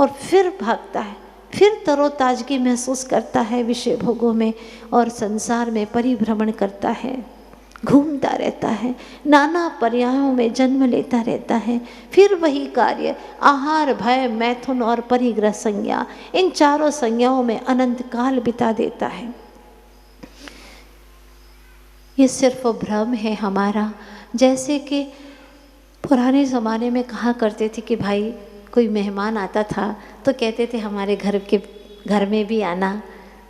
और फिर भागता है, फिर तरोताजगी महसूस करता है विषय भोगों में और संसार में परिभ्रमण करता है, घूमता रहता है, नाना पर्यायों में जन्म लेता रहता है। फिर वही कार्य, आहार, भय, मैथुन और परिग्रह संज्ञा, इन चारों संज्ञाओं में अनंत काल बिता देता है। ये सिर्फ भ्रम है हमारा। जैसे कि पुराने ज़माने में कहा करते थे कि भाई कोई मेहमान आता था तो कहते थे हमारे घर में भी आना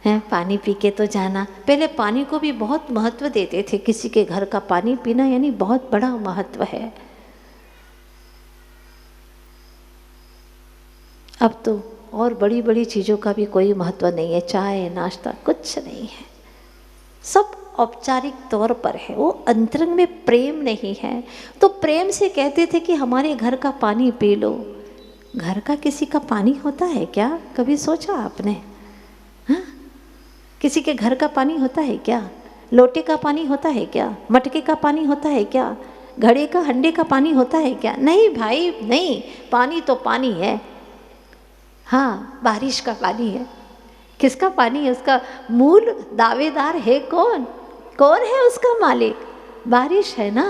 है, पानी पी के तो जाना। पहले पानी को भी बहुत महत्व देते थे, किसी के घर का पानी पीना यानी बहुत बड़ा महत्व है। अब तो और बड़ी बड़ी चीज़ों का भी कोई महत्व नहीं है, चाय नाश्ता कुछ नहीं है, सब औपचारिक तौर पर है, वो अंतरंग में प्रेम नहीं है। तो प्रेम से कहते थे कि हमारे घर का पानी पी लो। घर का किसी का पानी होता है क्या? कभी सोचा आपने? हाँ, किसी के घर का पानी होता है क्या? लोटे का पानी होता है क्या? मटके का पानी होता है क्या? घड़े का हंडे का पानी होता है क्या? नहीं भाई नहीं, पानी तो पानी है। हाँ, बारिश का पानी है। किसका पानी है? उसका मूल दावेदार है कौन? कौन है उसका मालिक? बारिश है ना।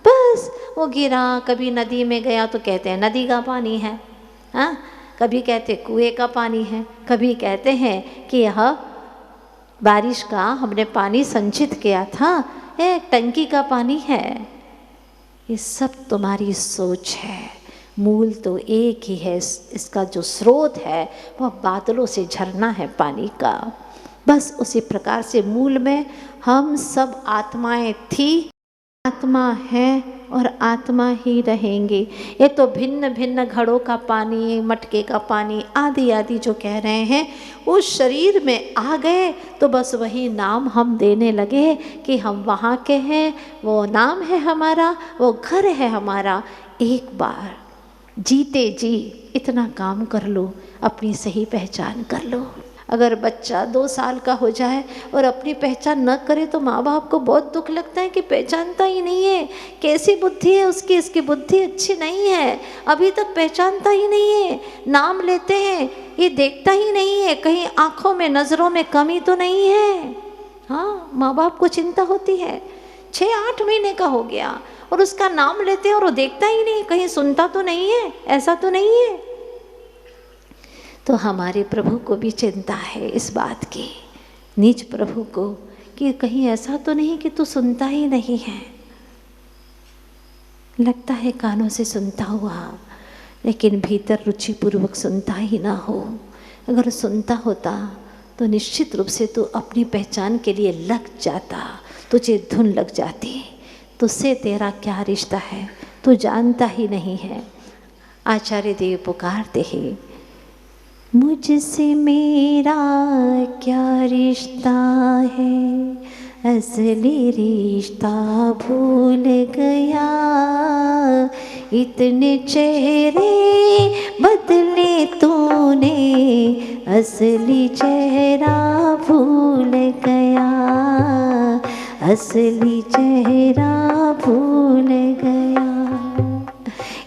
बस वो गिरा, कभी नदी में गया तो कहते हैं नदी का पानी है, हाँ, कभी कहते कुएं का पानी है, कभी कहते हैं कि यह बारिश का हमने पानी संचित किया था, एक टंकी का पानी है। ये सब तुम्हारी सोच है, मूल तो एक ही है। इसका जो स्रोत है वह बादलों से झरना है पानी का। बस उसी प्रकार से मूल में हम सब आत्माएं थी, आत्मा है और आत्मा ही रहेंगे। ये तो भिन्न भिन्न घड़ों का पानी, मटके का पानी आदि आदि जो कह रहे हैं, उस शरीर में आ गए तो बस वही नाम हम देने लगे कि हम वहाँ के हैं, वो नाम है हमारा, वो घर है हमारा। एक बार जीते जी इतना काम कर लो, अपनी सही पहचान कर लो। अगर बच्चा 2 साल का हो जाए और अपनी पहचान न करे तो माँ बाप को बहुत दुख लगता है कि पहचानता ही नहीं है, कैसी बुद्धि है उसकी, इसकी बुद्धि अच्छी नहीं है, अभी तक पहचानता ही नहीं है। नाम लेते हैं, ये देखता ही नहीं है कहीं आँखों में नज़रों में कमी तो नहीं है। हाँ, माँ बाप को चिंता होती है। 6-8 महीने का हो गया और उसका नाम लेते हैं और वो देखता ही नहीं, कहीं सुनता तो नहीं है, ऐसा तो नहीं है। तो हमारे प्रभु को भी चिंता है इस बात की, निज प्रभु को, कि कहीं ऐसा तो नहीं कि तू सुनता ही नहीं है। लगता है कानों से सुनता हुआ, लेकिन भीतर रुचिपूर्वक सुनता ही ना हो। अगर सुनता होता तो निश्चित रूप से तू अपनी पहचान के लिए लग जाता, तुझे धुन लग जाती। तुझसे तेरा क्या रिश्ता है तू जानता ही नहीं है। आचार्य देव पुकारते हैं, मुझसे मेरा क्या रिश्ता है, असली रिश्ता भूल गया। इतने चेहरे बदले तूने, असली चेहरा भूल गया, असली चेहरा भूल गया।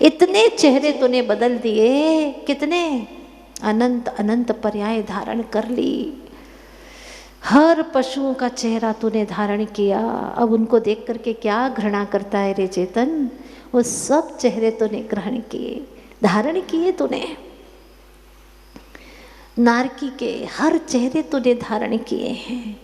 इतने चेहरे तूने बदल दिए, कितने अनंत अनंत पर्याय धारण कर ली। हर पशुओं का चेहरा तूने धारण किया। अब उनको देख करके क्या घृणा करता है रे चेतन? वो सब चेहरे तूने ग्रहण किए, धारण किए तूने। नारकी के हर चेहरे तूने धारण किए हैं,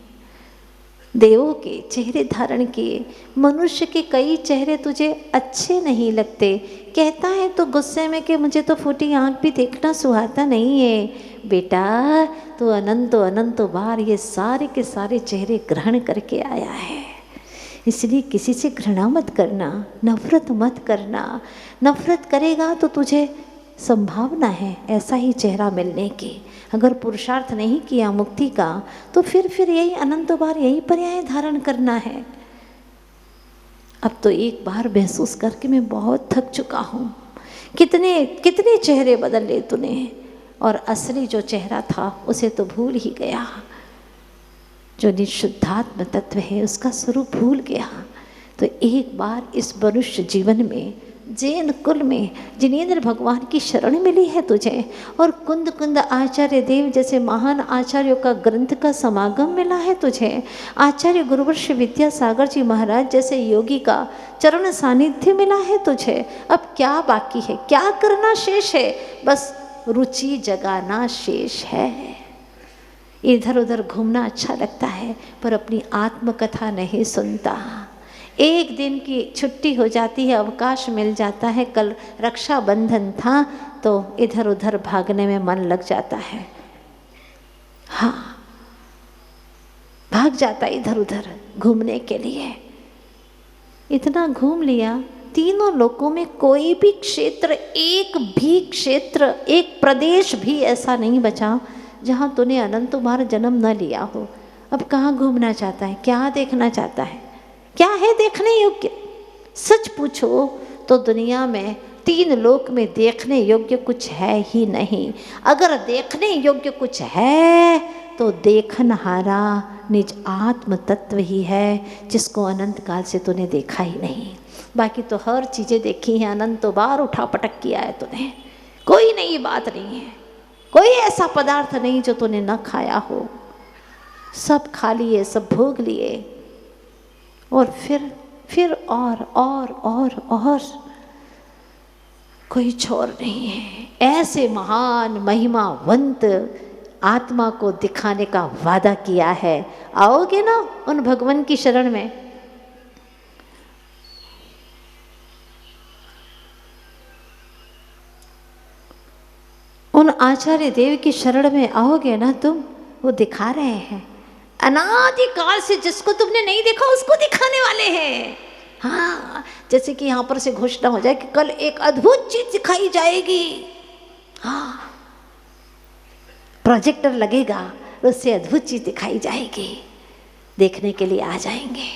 देवों के चेहरे धारण किए। मनुष्य के कई चेहरे तुझे अच्छे नहीं लगते, कहता है तो गुस्से में कि मुझे तो फूटी आंख भी देखना सुहाता नहीं है। बेटा तो अनंतों बार ये सारे के सारे चेहरे ग्रहण करके आया है, इसलिए किसी से घृणा मत करना, नफरत मत करना। नफरत करेगा तो तुझे संभावना है ऐसा ही चेहरा मिलने की। अगर पुरुषार्थ नहीं किया मुक्ति का तो फिर यही अनंतों बार यही पर्याय धारण करना है। अब तो एक बार महसूस करके मैं बहुत थक चुका हूँ। कितने कितने चेहरे बदल ले तूने, और असली जो चेहरा था उसे तो भूल ही गया। जो निशुद्धात्म तत्व है उसका स्वरूप भूल गया। तो एक बार इस मनुष्य जीवन में जैन कुल में जिनेंद्र भगवान की शरण मिली है तुझे, और कुंद कुंद आचार्य देव जैसे महान आचार्यों का ग्रंथ का समागम मिला है तुझे, आचार्य गुरुवर्ष विद्यासागर जी महाराज जैसे योगी का चरण सानिध्य मिला है तुझे। अब क्या बाकी है, क्या करना शेष है? बस रुचि जगाना शेष है। इधर उधर घूमना अच्छा लगता है पर अपनी आत्मकथा नहीं सुनता। एक दिन की छुट्टी हो जाती है, अवकाश मिल जाता है, कल रक्षाबंधन था तो इधर उधर भागने में मन लग जाता है। हाँ, भाग जाता है इधर उधर घूमने के लिए। इतना घूम लिया, तीनों लोकों में कोई भी क्षेत्र, एक भी क्षेत्र, एक प्रदेश भी ऐसा नहीं बचा जहाँ तूने अनंत बार जन्म न लिया हो। अब कहाँ घूमना चाहता है, क्या देखना चाहता है, क्या है देखने योग्य? सच पूछो तो दुनिया में तीन लोक में देखने योग्य कुछ है ही नहीं। अगर देखने योग्य कुछ है तो देखनहारा निज आत्म तत्व ही है, जिसको अनंत काल से तूने देखा ही नहीं। बाकी तो हर चीज़ें देखी हैं, अनंत बार उठा पटक किया है तूने। कोई नई बात नहीं है, कोई ऐसा पदार्थ नहीं जो तूने न खाया हो। सब खा लिए, सब भोग लिए, और फिर और कोई छोर नहीं है। ऐसे महान महिमावंत आत्मा को दिखाने का वादा किया है। आओगे ना उन भगवान की शरण में? उन आचार्य देव की शरण में आओगे ना तुम? वो दिखा रहे हैं, अनादिकाल से जिसको तुमने नहीं देखा उसको दिखाने वाले हैं। हाँ, जैसे कि यहाँ पर से घोषणा हो जाए कि कल एक अद्भुत चीज दिखाई जाएगी। हाँ, प्रोजेक्टर लगेगा, उससे अद्भुत चीज दिखाई जाएगी, देखने के लिए आ जाएंगे।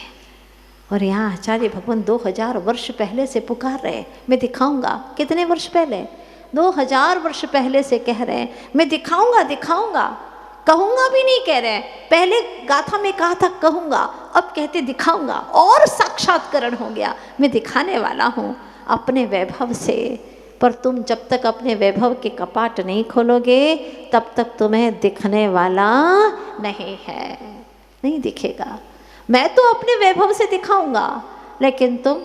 और यहाँ आचार्य भगवान 2000 वर्ष पहले से पुकार रहे, मैं दिखाऊंगा। कितने वर्ष पहले? 2000 वर्ष पहले से कह रहे हैं, मैं दिखाऊंगा दिखाऊंगा। कहूँगा भी नहीं कह रहे हैं, पहले गाथा में कहा था कहूँगा, अब कहते दिखाऊंगा। और साक्षात्करण हो गया, मैं दिखाने वाला हूँ अपने वैभव से। पर तुम जब तक अपने वैभव के कपाट नहीं खोलोगे तब तक तुम्हें दिखने वाला नहीं है, नहीं दिखेगा। मैं तो अपने वैभव से दिखाऊंगा, लेकिन तुम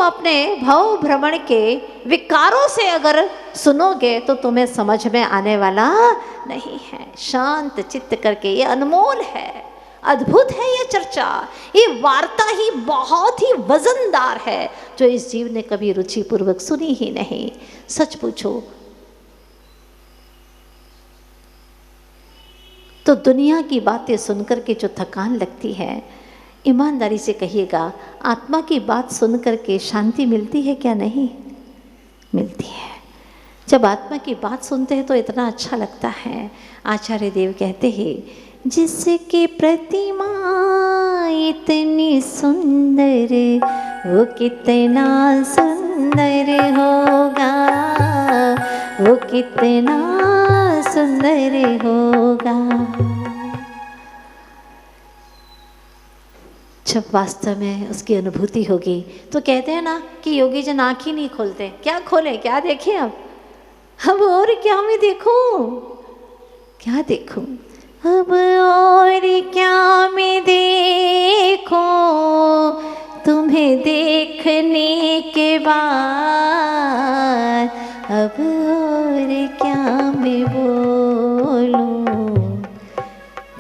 अपने भव भ्रमण के विकारों से अगर सुनोगे तो तुम्हें समझ में आने वाला नहीं है। शांत चित्त करके, ये अनमोल है, अद्भुत है ये चर्चा, ये वार्ता ही बहुत ही वजनदार है जो इस जीव ने कभी रुचि पूर्वक सुनी ही नहीं। सच पूछो तो दुनिया की बातें सुनकर के जो थकान लगती है, ईमानदारी से कहिएगा, आत्मा की बात सुनकर के शांति मिलती है क्या? नहीं मिलती है। जब आत्मा की बात सुनते हैं तो इतना अच्छा लगता है। आचार्य देव कहते हैं, जिसकी प्रतिमा इतनी सुंदर, वो कितना सुंदर होगा, वो कितना सुंदर होगा। जब वास्तव में उसकी अनुभूति होगी तो कहते हैं ना कि योगी जन आँख ही नहीं खोलते। क्या खोले, क्या देखें? अब और क्या मैं देखूं, क्या देखूं? अब और क्या मैं देखूं तुम्हें देखने के बाद, अब और क्या मैं बोलूं।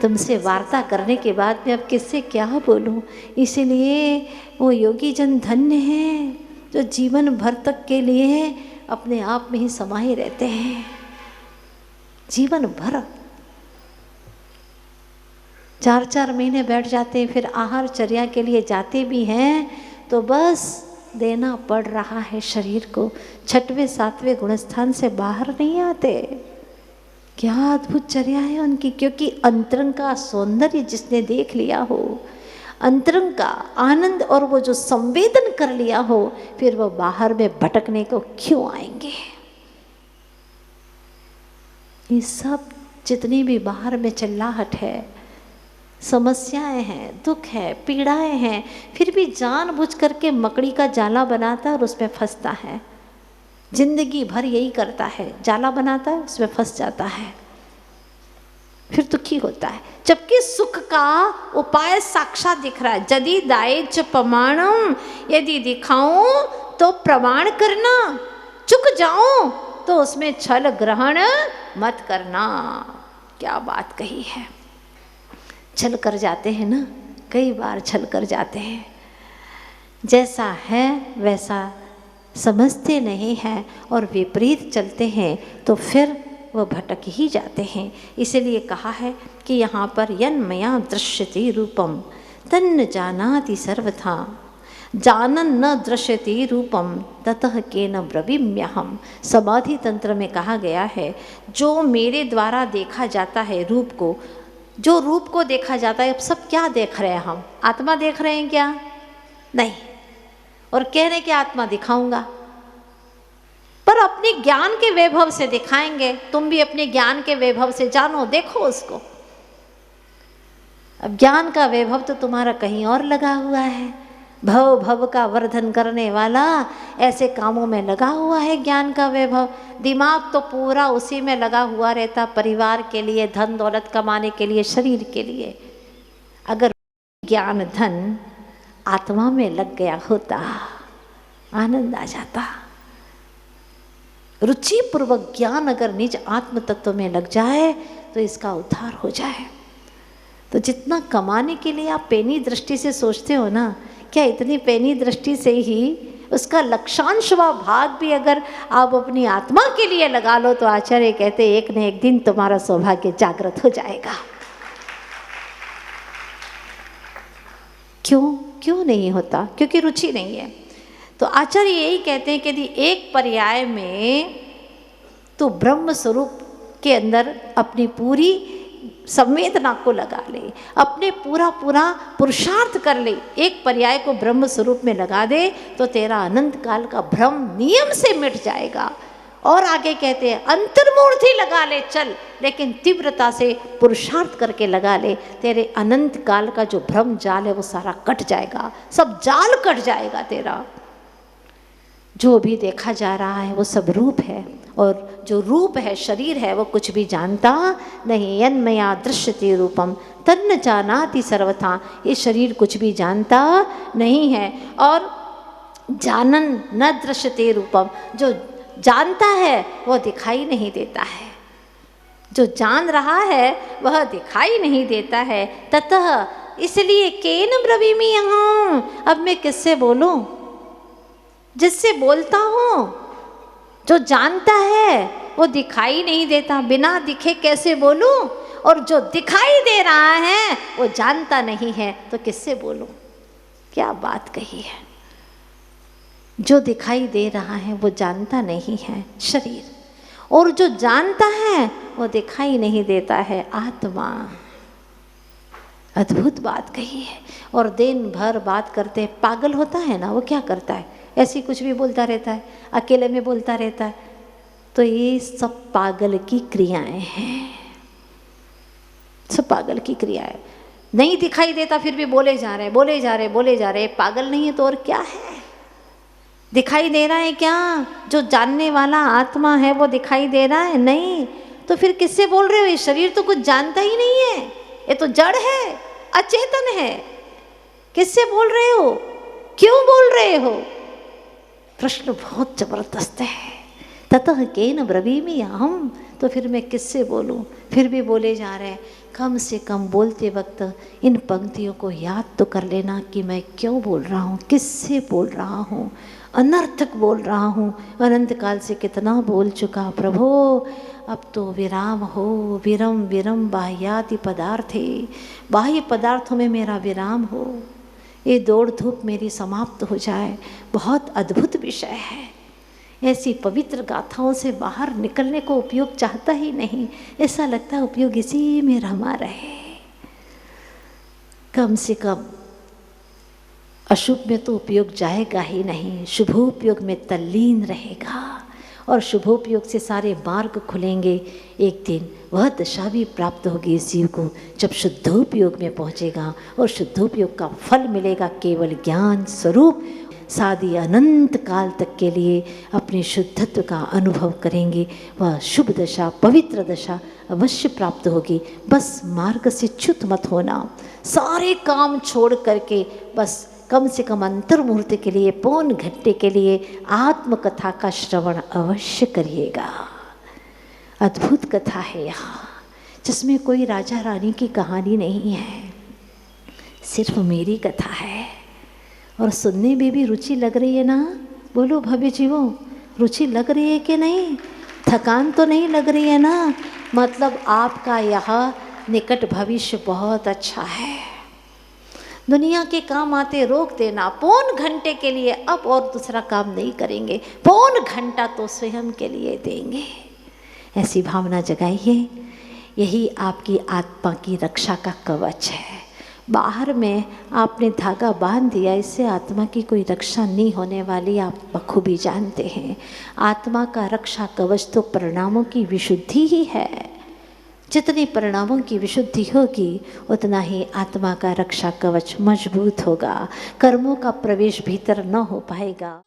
तुमसे वार्ता करने के बाद मैं अब किससे क्या बोलूं? इसीलिए वो योगी जन धन्य हैं जो जीवन भर तक के लिए अपने आप में ही समाये रहते हैं। जीवन भर 4-4 महीने बैठ जाते हैं, फिर आहार चर्या के लिए जाते भी हैं तो बस देना पड़ रहा है शरीर को। 6वें 7वें गुणस्थान से बाहर नहीं आते। क्या अद्भुत चर्या है उनकी, क्योंकि अंतरंग का सौंदर्य जिसने देख लिया हो, अंतरंग का आनंद और वो जो संवेदन कर लिया हो, फिर वो बाहर में भटकने को क्यों आएंगे। ये सब जितनी भी बाहर में चिल्लाहट है, समस्याएं हैं, दुख है, पीड़ाएं हैं, फिर भी जानबूझ करके मकड़ी का जाला बनाता है और उसमें फंसता है। जिंदगी भर यही करता है, जाला बनाता है, उसमें फंस जाता है, फिर दुखी होता है। जबकि सुख का उपाय साक्षात दिख रहा है। यदि दाए च प्रमाणम, यदि दिखाऊं तो प्रमाण करना, चुक जाऊं तो उसमें छल ग्रहण मत करना। क्या बात कही है। छल कर जाते हैं ना, कई बार छल कर जाते हैं। जैसा है वैसा समझते नहीं हैं और विपरीत चलते हैं तो फिर वह भटक ही जाते हैं। इसीलिए कहा है कि यहाँ पर यन्मया दृश्यते रूपम तन्न जानाति सर्वथा, जानन न दृश्यते रूपम ततः केन ब्रवीम्यहम्। समाधि तंत्र में कहा गया है, जो मेरे द्वारा देखा जाता है रूप को, जो रूप को देखा जाता है, अब सब क्या देख रहे हैं हम? आत्मा देख रहे हैं क्या? नहीं। और कह रहे कि आत्मा दिखाऊंगा, पर अपने ज्ञान के वैभव से दिखाएंगे। तुम भी अपने ज्ञान के वैभव से जानो, देखो उसको। अब ज्ञान का वैभव तो तुम्हारा कहीं और लगा हुआ है। भव भव का वर्धन करने वाला ऐसे कामों में लगा हुआ है ज्ञान का वैभव। दिमाग तो पूरा उसी में लगा हुआ रहता, परिवार के लिए, धन दौलत कमाने के लिए, शरीर के लिए। अगर ज्ञान धन आत्मा में लग गया होता, आनंद आ जाता। रुचि पूर्वक ज्ञान अगर निज आत्म तत्व में लग जाए तो इसका उद्धार हो जाए। तो जितना कमाने के लिए आप पैनी दृष्टि से सोचते हो ना, क्या इतनी पैनी दृष्टि से ही उसका लक्षांश व भाग भी अगर आप अपनी आत्मा के लिए लगा लो तो आचार्य कहते एक न एक दिन तुम्हारा सौभाग्य जागृत हो जाएगा। क्यों नहीं होता? क्योंकि रुचि नहीं है। तो आचार्य यही कहते हैं कि यदि एक पर्याय में तो ब्रह्म स्वरूप के अंदर अपनी पूरी संवेदना को लगा ले, अपने पूरा पुरुषार्थ कर ले, एक पर्याय को ब्रह्म स्वरूप में लगा दे तो तेरा अनंत काल का भ्रम नियम से मिट जाएगा। और आगे कहते हैं अंतर्मूर्ति लगा ले चल, लेकिन तीव्रता से पुरुषार्थ करके लगा ले, तेरे अनंत काल का जो भ्रम जाल है वो सारा कट जाएगा, सब जाल कट जाएगा तेरा। जो भी देखा जा रहा है वो सब रूप है, और जो रूप है, शरीर है, वो कुछ भी जानता नहीं। यन्मया दृश्यते रूपम तन्न जानाति सर्वथा, ये शरीर कुछ भी जानता नहीं है। और जानन न दृश्यते रूपम, जो जानता है वो दिखाई नहीं देता है, जो जान रहा है वह दिखाई नहीं देता है। ततः, इसलिए केन ब्रवीमि यहाँ, अब मैं किससे बोलूं? जिससे बोलता हूँ, जो जानता है वो दिखाई नहीं देता, बिना दिखे कैसे बोलूं? और जो दिखाई दे रहा है वो जानता नहीं है, तो किससे बोलूं? क्या बात कही है। जो दिखाई दे रहा है वो जानता नहीं है, शरीर, और जो जानता है वो दिखाई नहीं देता है, आत्मा। अद्भुत बात कही है। और दिन भर बात करते, पागल होता है ना, वो क्या करता है? ऐसी कुछ भी बोलता रहता है, अकेले में बोलता रहता है। तो ये सब पागल की क्रियाएं हैं, सब पागल की क्रियाएं। नहीं दिखाई देता फिर भी बोले जा रहे, बोले जा रहे, बोले जा रहे। पागल नहीं है तो और क्या है? दिखाई दे रहा है क्या? जो जानने वाला आत्मा है वो दिखाई दे रहा है? नहीं। तो फिर किससे बोल रहे हो? ये शरीर तो कुछ जानता ही नहीं है, ये तो जड़ है, अचेतन है। किससे बोल रहे हो? क्यों बोल रहे हो? प्रश्न बहुत जबरदस्त है। ततः केन ब्रवीमि अहम्, तो फिर मैं किससे बोलूं? फिर भी बोले जा रहे हैं। कम से कम बोलते वक्त इन पंक्तियों को याद तो कर लेना कि मैं क्यों बोल रहा हूँ, किससे बोल रहा हूँ। अनर्थक बोल रहा हूँ, अनंत काल से कितना बोल चुका प्रभो, अब तो विराम हो। विरम विरम बाह्यादि पदार्थे, बाह्य पदार्थों में मेरा विराम हो, ये दौड़ धूप मेरी समाप्त हो जाए। बहुत अद्भुत विषय है। ऐसी पवित्र गाथाओं से बाहर निकलने को उपयोग चाहता ही नहीं, ऐसा लगता है उपयोग इसी में रमा रहे। कम से कम अशुभ में तो उपयोग जाएगा ही नहीं, शुभोपयोग में तल्लीन रहेगा। और शुभोपयोग से सारे मार्ग खुलेंगे। एक दिन वह दशा भी प्राप्त होगी इस जीव को जब शुद्धोपयोग में पहुँचेगा और शुद्धोपयोग का फल मिलेगा केवल ज्ञान स्वरूप। सादी अनंत काल तक के लिए अपने शुद्धत्व का अनुभव करेंगे। वह शुभ दशा, पवित्र दशा अवश्य प्राप्त होगी। बस मार्ग से च्युत मत होना। सारे काम छोड़ करके बस कम से कम अंतर मुहूर्त के लिए, पौन घंटे के लिए आत्मकथा का श्रवण अवश्य करिएगा। अद्भुत कथा है यहाँ, जिसमें कोई राजा रानी की कहानी नहीं है, सिर्फ मेरी कथा है। और सुनने में भी रुचि लग रही है ना? बोलो भव्य जीवों, रुचि लग रही है कि नहीं? थकान तो नहीं लग रही है ना? मतलब आपका यह निकट भविष्य बहुत अच्छा है। दुनिया के काम आते रोक देना। पौन घंटे के लिए अब और दूसरा काम नहीं करेंगे, पौन घंटा तो स्वयं के लिए देंगे। ऐसी भावना जगाइए। यही आपकी आत्मा की रक्षा का कवच है। बाहर में आपने धागा बांध दिया, इससे आत्मा की कोई रक्षा नहीं होने वाली, आप बखूबी जानते हैं। आत्मा का रक्षा कवच तो परिणामों की विशुद्धि ही है। जितनी परिणामों की विशुद्धि होगी उतना ही आत्मा का रक्षा कवच मजबूत होगा, कर्मों का प्रवेश भीतर न हो पाएगा।